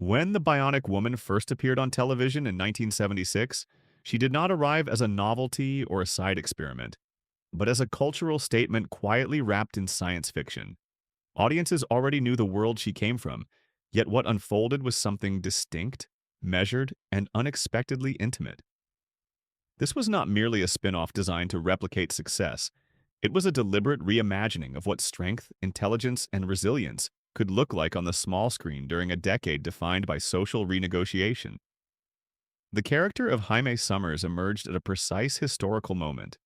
When the Bionic Woman first appeared on television in 1976, she did not arrive as a novelty or a side experiment, but as a cultural statement quietly wrapped in science fiction. Audiences already knew the world she came from, yet what unfolded was something distinct, measured, and unexpectedly intimate. This was not merely a spin-off designed to replicate success. It was a deliberate reimagining of what strength, intelligence, and resilience could look like on the small screen during a decade defined by social renegotiation. The character of Jaime Sommers emerged at a precise historical moment.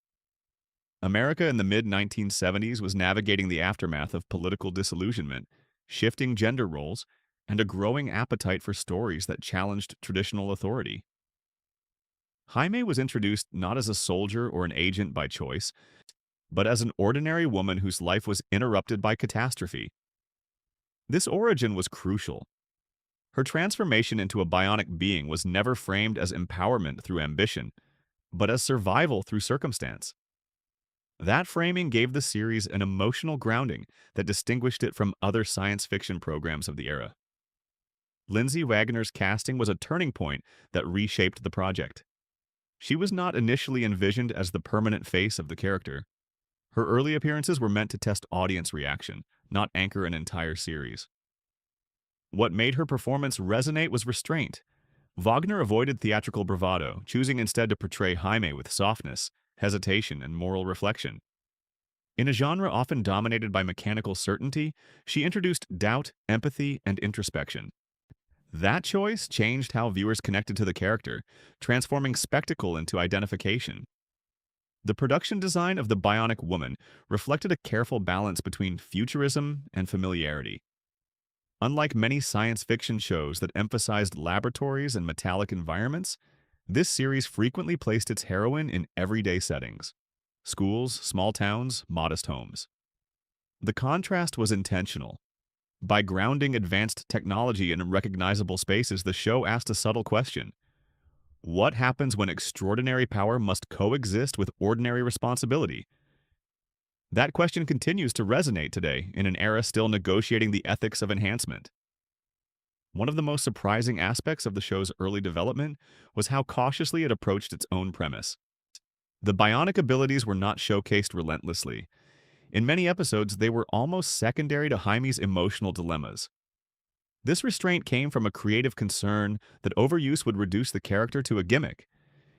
America in the mid-1970s was navigating the aftermath of political disillusionment, shifting gender roles, and a growing appetite for stories that challenged traditional authority. Jaime was introduced not as a soldier or an agent by choice, but as an ordinary woman whose life was interrupted by catastrophe. This origin was crucial. Her transformation into a bionic being was never framed as empowerment through ambition, but as survival through circumstance. That framing gave the series an emotional grounding that distinguished it from other science fiction programs of the era. Lindsay Wagner's casting was a turning point that reshaped the project. She was not initially envisioned as the permanent face of the character. Her early appearances were meant to test audience reaction, not anchor an entire series. What made her performance resonate was restraint. Wagner avoided theatrical bravado, choosing instead to portray Jaime with softness, hesitation, and moral reflection. In a genre often dominated by mechanical certainty, she introduced doubt, empathy, and introspection. That choice changed how viewers connected to the character, transforming spectacle into identification. The production design of the Bionic Woman reflected a careful balance between futurism and familiarity. Unlike many science fiction shows that emphasized laboratories and metallic environments, this series frequently placed its heroine in everyday settings: schools, small towns, modest homes. The contrast was intentional. By grounding advanced technology in recognizable spaces, the show asked a subtle question: what happens when extraordinary power must coexist with ordinary responsibility? That question continues to resonate today in an era still negotiating the ethics of enhancement. One of the most surprising aspects of the show's early development was how cautiously it approached its own premise. The bionic abilities were not showcased relentlessly. In many episodes, they were almost secondary to Jaime's emotional dilemmas. This restraint came from a creative concern that overuse would reduce the character to a gimmick.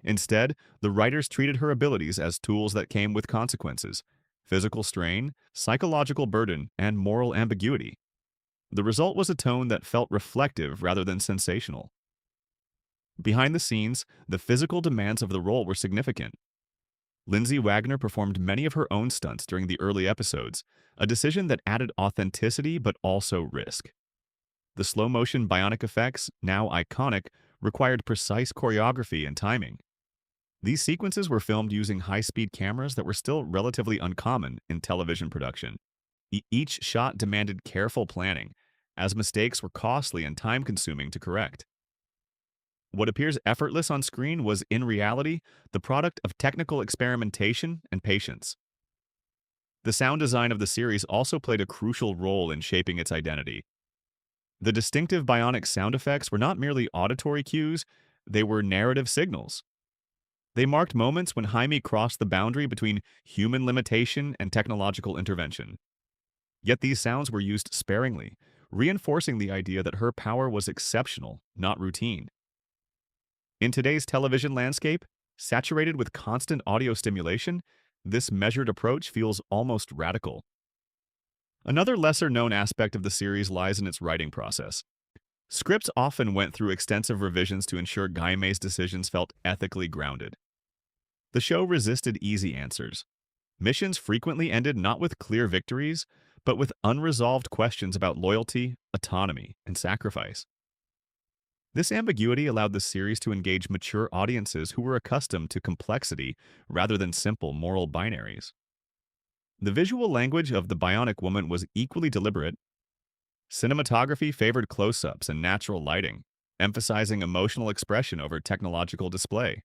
Instead, the writers treated her abilities as tools that came with consequences: physical strain, psychological burden, and moral ambiguity. The result was a tone that felt reflective rather than sensational. Behind the scenes, the physical demands of the role were significant. Lindsay Wagner performed many of her own stunts during the early episodes, a decision that added authenticity but also risk. The slow-motion bionic effects, now iconic, required precise choreography and timing. These sequences were filmed using high-speed cameras that were still relatively uncommon in television production. Each shot demanded careful planning, as mistakes were costly and time-consuming to correct. What appears effortless on screen was, in reality, the product of technical experimentation and patience. The sound design of the series also played a crucial role in shaping its identity. The distinctive bionic sound effects were not merely auditory cues, they were narrative signals. They marked moments when Jaime crossed the boundary between human limitation and technological intervention. Yet these sounds were used sparingly, reinforcing the idea that her power was exceptional, not routine. In today's television landscape, saturated with constant audio stimulation, this measured approach feels almost radical. Another lesser-known aspect of the series lies in its writing process. Scripts often went through extensive revisions to ensure Jaime's decisions felt ethically grounded. The show resisted easy answers. Missions frequently ended not with clear victories, but with unresolved questions about loyalty, autonomy, and sacrifice. This ambiguity allowed the series to engage mature audiences who were accustomed to complexity rather than simple moral binaries. The visual language of The Bionic Woman was equally deliberate. Cinematography favored close-ups and natural lighting, emphasizing emotional expression over technological display.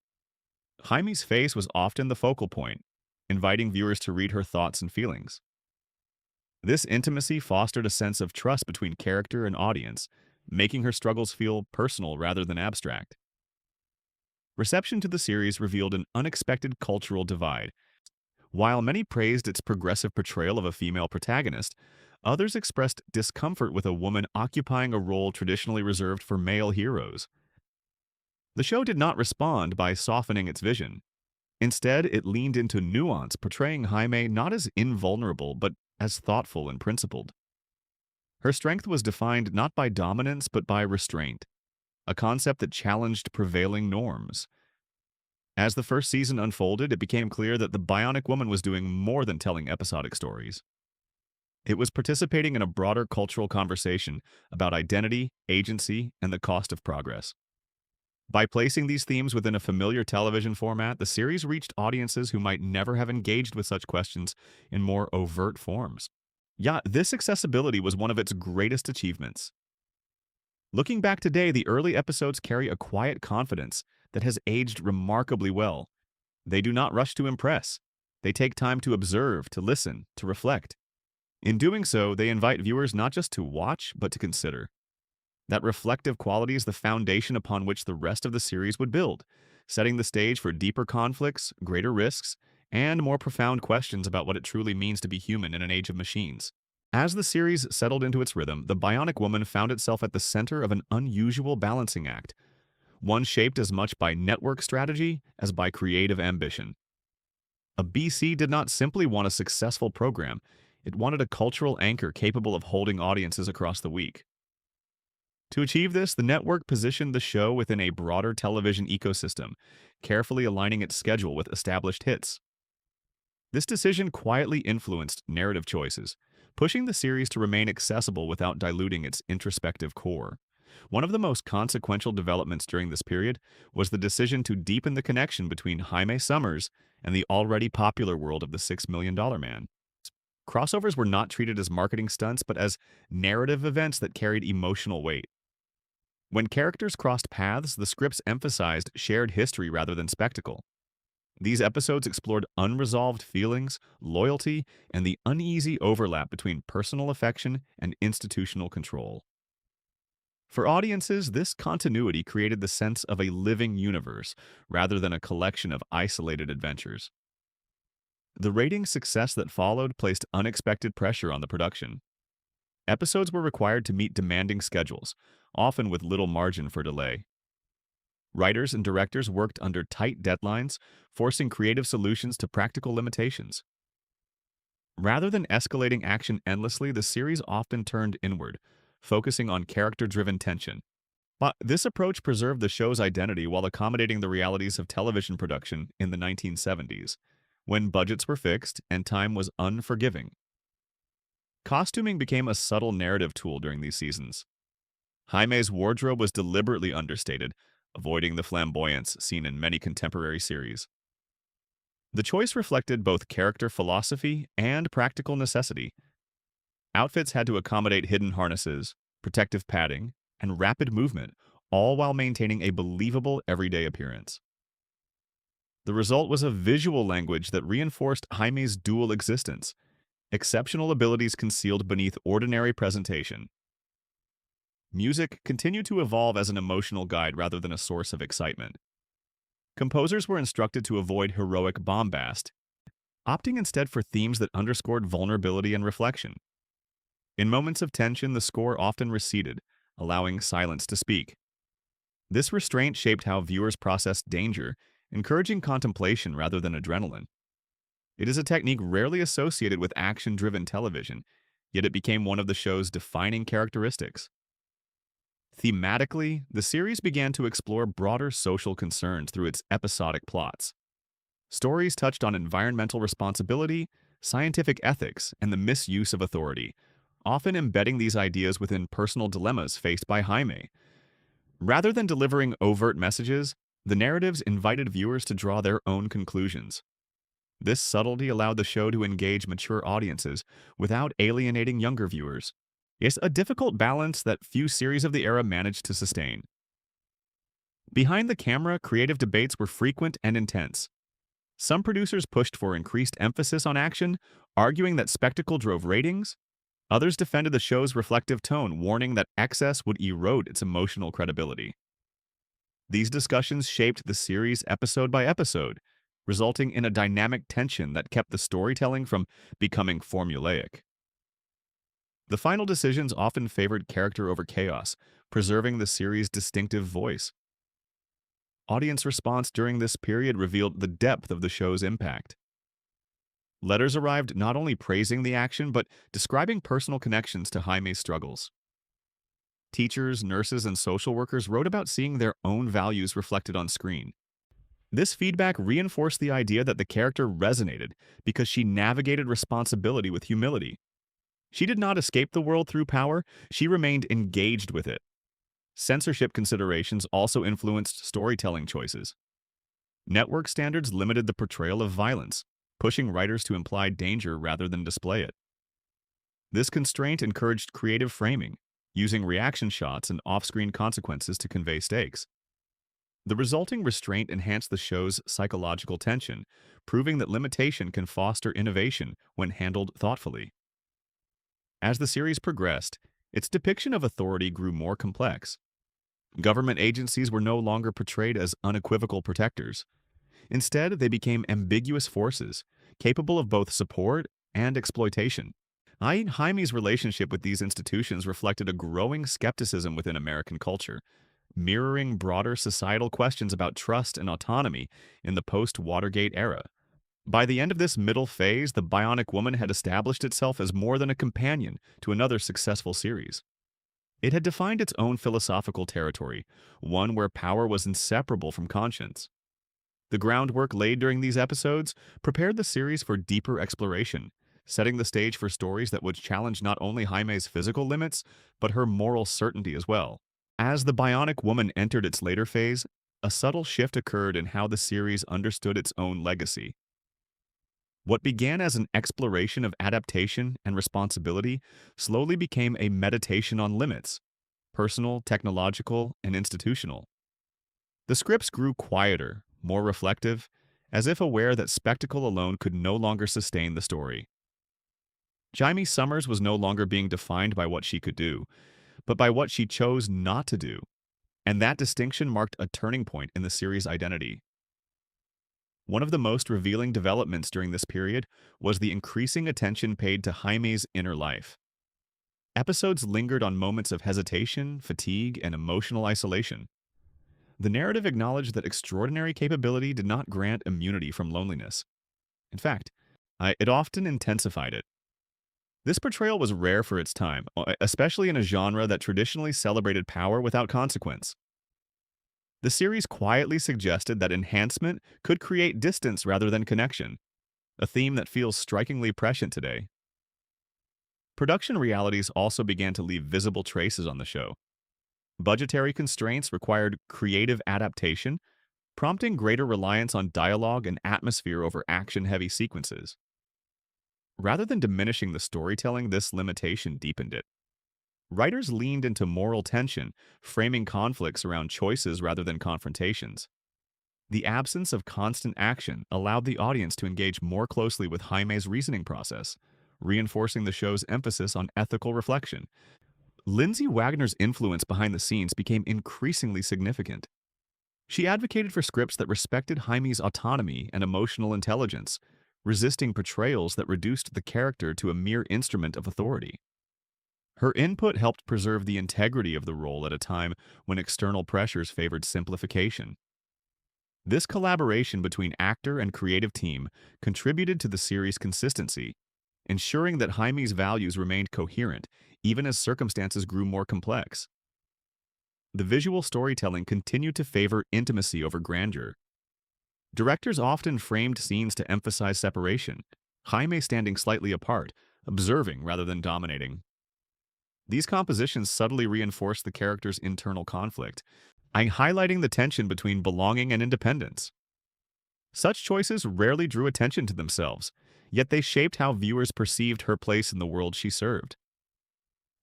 Jaime's face was often the focal point, inviting viewers to read her thoughts and feelings. This intimacy fostered a sense of trust between character and audience, making her struggles feel personal rather than abstract. Reception to the series revealed an unexpected cultural divide. While many praised its progressive portrayal of a female protagonist, others expressed discomfort with a woman occupying a role traditionally reserved for male heroes. The show did not respond by softening its vision. Instead, it leaned into nuance, portraying Jaime not as invulnerable, but as thoughtful and principled. Her strength was defined not by dominance, but by restraint, a concept that challenged prevailing norms. As the first season unfolded, it became clear that the Bionic Woman was doing more than telling episodic stories. It was participating in a broader cultural conversation about identity, agency, and the cost of progress. By placing these themes within a familiar television format, the series reached audiences who might never have engaged with such questions in more overt forms. Yeah, this accessibility was one of its greatest achievements. Looking back today, the early episodes carry a quiet confidence that has aged remarkably well. They do not rush to impress. They take time to observe, to listen, to reflect. In doing so, they invite viewers not just to watch, but to consider. That reflective quality is the foundation upon which the rest of the series would build, setting the stage for deeper conflicts, greater risks, and more profound questions about what it truly means to be human in an age of machines. As the series settled into its rhythm, the Bionic Woman found itself at the center of an unusual balancing act, one shaped as much by network strategy as by creative ambition. ABC did not simply want a successful program, it wanted a cultural anchor capable of holding audiences across the week. To achieve this, the network positioned the show within a broader television ecosystem, carefully aligning its schedule with established hits. This decision quietly influenced narrative choices, pushing the series to remain accessible without diluting its introspective core. One of the most consequential developments during this period was the decision to deepen the connection between Jaime Sommers and the already popular world of the $6 Million Man. Crossovers were not treated as marketing stunts, but as narrative events that carried emotional weight. When characters crossed paths, the scripts emphasized shared history rather than spectacle. These episodes explored unresolved feelings, loyalty, and the uneasy overlap between personal affection and institutional control. For audiences, this continuity created the sense of a living universe rather than a collection of isolated adventures. The rating success that followed placed unexpected pressure on the production. Episodes were required to meet demanding schedules, often with little margin for delay. Writers and directors worked under tight deadlines, forcing creative solutions to practical limitations. Rather than escalating action endlessly, the series often turned inward, focusing on character-driven tension. But this approach preserved the show's identity while accommodating the realities of television production in the 1970s, when budgets were fixed and time was unforgiving. Costuming became a subtle narrative tool during these seasons. Jaime's wardrobe was deliberately understated, avoiding the flamboyance seen in many contemporary series. The choice reflected both character philosophy and practical necessity. Outfits had to accommodate hidden harnesses, protective padding, and rapid movement, all while maintaining a believable everyday appearance. The result was a visual language that reinforced Jaime's dual existence, exceptional abilities concealed beneath ordinary presentation. Music continued to evolve as an emotional guide rather than a source of excitement. Composers were instructed to avoid heroic bombast, opting instead for themes that underscored vulnerability and reflection. In moments of tension, the score often receded, allowing silence to speak. This restraint shaped how viewers processed danger, encouraging contemplation rather than adrenaline. It is a technique rarely associated with action-driven television, yet it became one of the show's defining characteristics. Thematically, the series began to explore broader social concerns through its episodic plots. Stories touched on environmental responsibility, scientific ethics, and the misuse of authority, often embedding these ideas within personal dilemmas faced by Jaime. Rather than delivering overt messages, the narratives invited viewers to draw their own conclusions. This subtlety allowed the show to engage mature audiences without alienating younger viewers. It's a difficult balance that few series of the era managed to sustain. Behind the camera, creative debates were frequent and intense. Some producers pushed for increased emphasis on action, arguing that spectacle drove ratings. Others defended the show's reflective tone, warning that excess would erode its emotional credibility. These discussions shaped the series episode by episode, resulting in a dynamic tension that kept the storytelling from becoming formulaic. The final decisions often favored character over chaos, preserving the series' distinctive voice. Audience response during this period revealed the depth of the show's impact. Letters arrived not only praising the action, but describing personal connections to Jaime's struggles. Teachers, nurses, and social workers wrote about seeing their own values reflected on screen. This feedback reinforced the idea that the character resonated because she navigated responsibility with humility. She did not escape the world through power, she remained engaged with it. Censorship considerations also influenced storytelling choices. Network standards limited the portrayal of violence, pushing writers to imply danger rather than display it. This constraint encouraged creative framing, using reaction shots and off-screen consequences to convey stakes. The resulting restraint enhanced the show's psychological tension, proving that limitation can foster innovation when handled thoughtfully. As the series progressed, its depiction of authority grew more complex. Government agencies were no longer portrayed as unequivocal protectors. Instead, they became ambiguous forces, capable of both support and exploitation. Jaime's relationship with these institutions reflected a growing skepticism within American culture, mirroring broader societal questions about trust and autonomy in the post-Watergate era. By the end of this middle phase, the Bionic Woman had established itself as more than a companion to another successful series. It had defined its own philosophical territory, one where power was inseparable from conscience. The groundwork laid during these episodes prepared the series for deeper exploration, setting the stage for stories that would challenge not only Jaime's physical limits, but her moral certainty as well. As the Bionic Woman entered its later phase, a subtle shift occurred in how the series understood its own legacy. What began as an exploration of adaptation and responsibility slowly became a meditation on limits, personal, technological, and institutional. The scripts grew quieter, more reflective, as if aware that spectacle alone could no longer sustain the story. Jaime Sommers was no longer being defined by what she could do, but by what she chose not to do, and that distinction marked a turning point in the series' identity. One of the most revealing developments during this period was the increasing attention paid to Jaime's inner life. Episodes lingered on moments of hesitation, fatigue, and emotional isolation. The narrative acknowledged that extraordinary capability did not grant immunity from loneliness. In fact, it often intensified it. This portrayal was rare for its time, especially in a genre that traditionally celebrated power without consequence. The series quietly suggested that enhancement could create distance rather than connection, a theme that feels strikingly prescient today. Production realities also began to leave visible traces on the show. Budgetary constraints required creative adaptation, prompting greater reliance on dialogue and atmosphere over action-heavy sequences. Rather than diminishing the storytelling, this limitation deepened it. Writers leaned into moral tension, framing conflicts around choices rather than confrontations. The absence of constant action allowed the audience to engage more closely with Jaime's reasoning process, reinforcing the show's emphasis on ethical reflection. Lindsay Wagner's influence behind the scenes became increasingly significant. She advocated for scripts that respected Jaime's autonomy and emotional intelligence, resisting portrayals that reduced the character to a mere instrument of authority. Her input helped preserve the integrity of the role at a time when external pressures favored simplification. This collaboration between actor and creative team contributed to the series' consistency, ensuring that Jaime's values remained coherent even as circumstances grew more complex. The visual storytelling continued to favor intimacy over grandeur. Directors often framed scenes to emphasize separation, Jaime standing slightly apart, observing rather than dominating. These compositions subtly reinforced the character's internal conflict, highlighting the tension between belonging and independence. Such choices rarely drew attention to themselves, yet they shaped how viewers perceived her place in the world she served.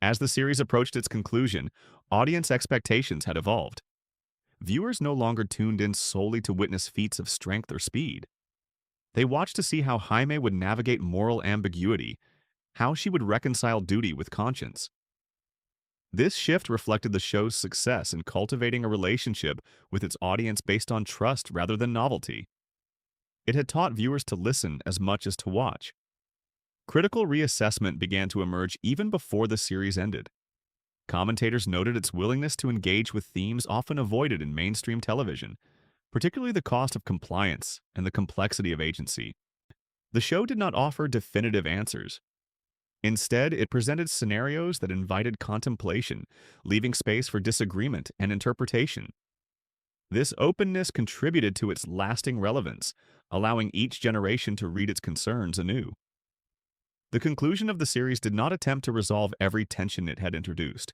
As the series approached its conclusion, audience expectations had evolved. Viewers no longer tuned in solely to witness feats of strength or speed. They watched to see how Jaime would navigate moral ambiguity, how she would reconcile duty with conscience. This shift reflected the show's success in cultivating a relationship with its audience based on trust rather than novelty. It had taught viewers to listen as much as to watch. Critical reassessment began to emerge even before the series ended. Commentators noted its willingness to engage with themes often avoided in mainstream television, particularly the cost of compliance and the complexity of agency. The show did not offer definitive answers. Instead, it presented scenarios that invited contemplation, leaving space for disagreement and interpretation. This openness contributed to its lasting relevance, allowing each generation to read its concerns anew. The conclusion of the series did not attempt to resolve every tension it had introduced.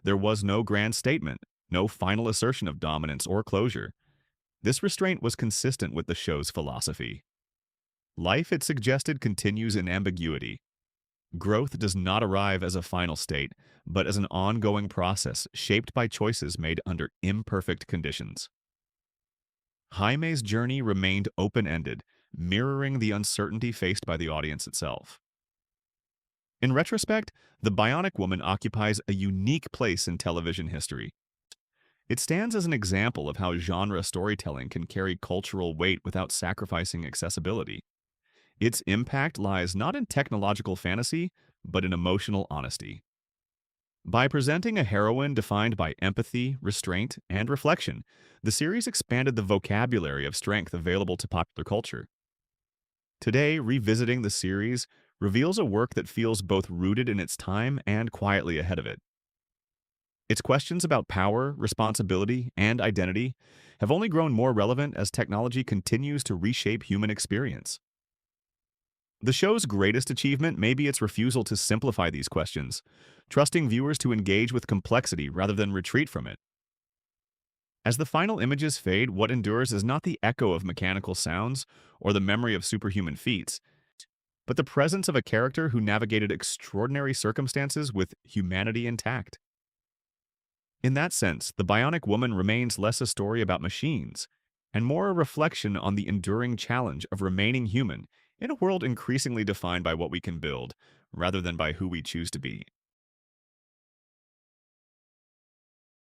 There was no grand statement, no final assertion of dominance or closure. This restraint was consistent with the show's philosophy. Life, it suggested, continues in ambiguity. Growth does not arrive as a final state, but as an ongoing process shaped by choices made under imperfect conditions. Jaime's journey remained open-ended, mirroring the uncertainty faced by the audience itself. In retrospect, The Bionic Woman occupies a unique place in television history. It stands as an example of how genre storytelling can carry cultural weight without sacrificing accessibility. Its impact lies not in technological fantasy, but in emotional honesty. By presenting a heroine defined by empathy, restraint, and reflection, the series expanded the vocabulary of strength available to popular culture. Today, revisiting the series reveals a work that feels both rooted in its time and quietly ahead of it. Its questions about power, responsibility, and identity have only grown more relevant as technology continues to reshape human experience. The show's greatest achievement may be its refusal to simplify these questions, trusting viewers to engage with complexity rather than retreat from it. As the final images fade, what endures is not the echo of mechanical sounds or the memory of superhuman feats, but the presence of a character who navigated extraordinary circumstances with humanity intact. In that sense, The Bionic Woman remains less a story about machines and more a reflection on the enduring challenge of remaining human in a world increasingly defined by what we can build, rather than by who we choose to be.